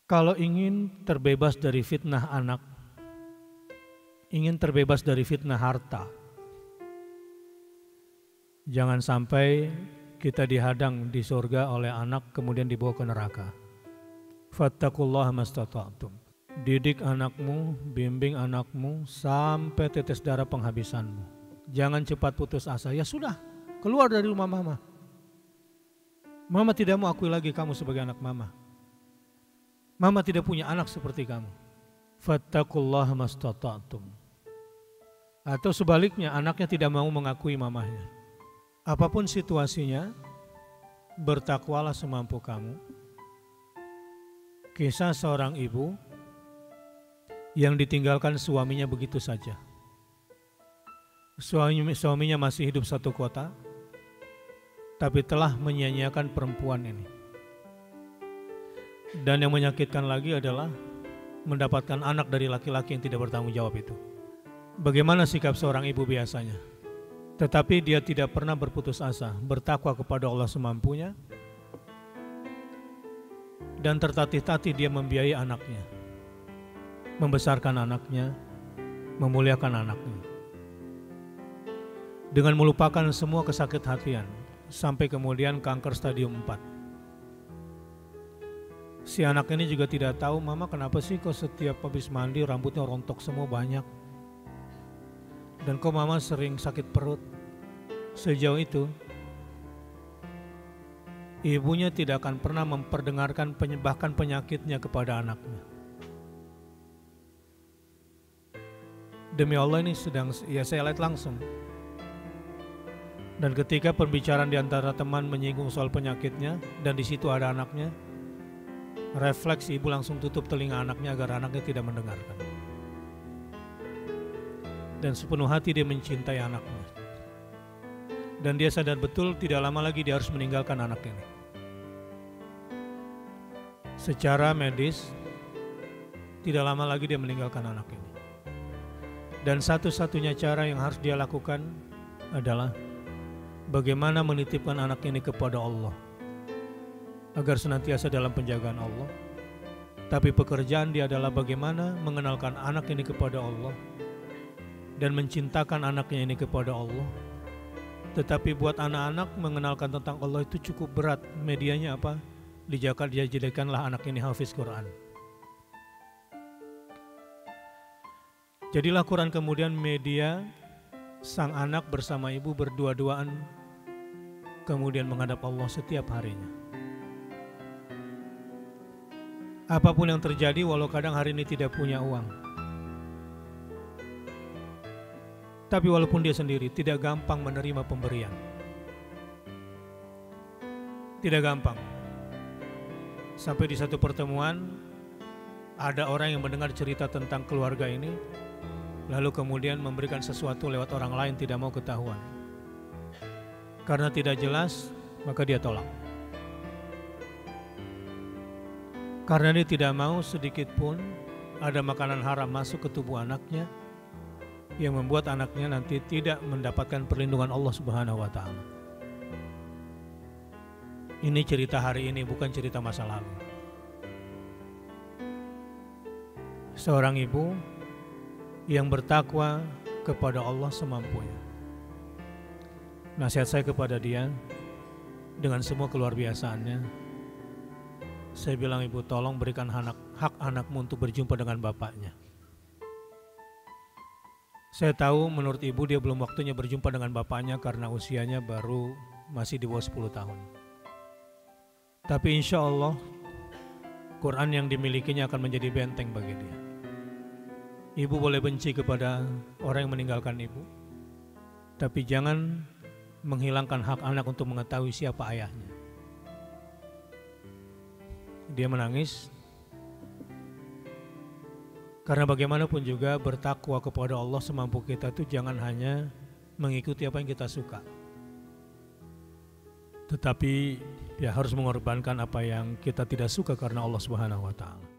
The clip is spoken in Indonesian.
Kalau ingin terbebas dari fitnah anak, ingin terbebas dari fitnah harta, jangan sampai kita dihadang di surga oleh anak kemudian dibawa ke neraka. Fattaqullaha mastata'tum. Didik anakmu, bimbing anakmu sampai tetes darah penghabisanmu. Jangan cepat putus asa. Ya sudah, keluar dari rumah mama. Mama tidak mau akui lagi kamu sebagai anak mama. Mama tidak punya anak seperti kamu. Fattaqullaha mastata'tum. Atau sebaliknya, anaknya tidak mau mengakui mamahnya. Apapun situasinya, bertakwalah semampu kamu. Kisah seorang ibu yang ditinggalkan suaminya begitu saja. Suaminya masih hidup satu kota, tapi telah menyia-nyiakan perempuan ini. Dan yang menyakitkan lagi adalah mendapatkan anak dari laki-laki yang tidak bertanggung jawab itu. Bagaimana sikap seorang ibu biasanya? Tetapi dia tidak pernah berputus asa, bertakwa kepada Allah semampunya, dan tertatih-tatih dia membiayai anaknya, membesarkan anaknya, memuliakan anaknya, dengan melupakan semua kesakit hatian, sampai kemudian kanker stadium 4. Si anak ini juga tidak tahu, mama kenapa sih kok setiap habis mandi rambutnya rontok semua banyak, dan kok mama sering sakit perut. Sejauh itu ibunya tidak akan pernah memperdengarkan bahkan penyakitnya kepada anaknya. Demi Allah ini sedang saya lihat langsung. Dan ketika pembicaraan di antara teman menyinggung soal penyakitnya dan di situ ada anaknya, refleks ibu langsung tutup telinga anaknya agar anaknya tidak mendengarkan. Dan sepenuh hati dia mencintai anaknya. Dan dia sadar betul tidak lama lagi dia harus meninggalkan anak ini. Secara medis, tidak lama lagi dia meninggalkan anak ini. Dan satu-satunya cara yang harus dia lakukan adalah bagaimana menitipkan anak ini kepada Allah, agar senantiasa dalam penjagaan Allah. Tapi pekerjaan dia adalah bagaimana mengenalkan anak ini kepada Allah dan mencintakan anaknya ini kepada Allah. Tetapi buat anak-anak mengenalkan tentang Allah itu cukup berat. Medianya apa? Dia jadikanlah anak ini hafiz Quran. Jadilah Quran kemudian media sang anak bersama ibu berdua-duaan kemudian menghadap Allah setiap harinya. Apapun yang terjadi, walau kadang hari ini tidak punya uang, tapi walaupun dia sendiri tidak gampang menerima pemberian. Tidak gampang. Sampai di satu pertemuan ada orang yang mendengar cerita tentang keluarga ini, lalu kemudian memberikan sesuatu lewat orang lain, tidak mau ketahuan. Karena tidak jelas, maka dia tolak. Karena dia tidak mau sedikit pun ada makanan haram masuk ke tubuh anaknya, yang membuat anaknya nanti tidak mendapatkan perlindungan Allah Subhanahu wa Ta'ala. Ini cerita hari ini, bukan cerita masa lalu. Seorang ibu yang bertakwa kepada Allah semampunya. Nasihat saya kepada dia dengan semua keluar biasaannya, saya bilang, ibu tolong berikan hak anakmu untuk berjumpa dengan bapaknya. Saya tahu menurut ibu dia belum waktunya berjumpa dengan bapaknya karena usianya baru masih di bawah 10 tahun. Tapi insya Allah Quran yang dimilikinya akan menjadi benteng bagi dia. Ibu boleh benci kepada orang yang meninggalkan ibu, tapi jangan menghilangkan hak anak untuk mengetahui siapa ayahnya. Dia menangis karena bagaimanapun juga bertakwa kepada Allah semampu kita itu jangan hanya mengikuti apa yang kita suka, tetapi ya harus mengorbankan apa yang kita tidak suka karena Allah Subhanahu wa Ta'ala.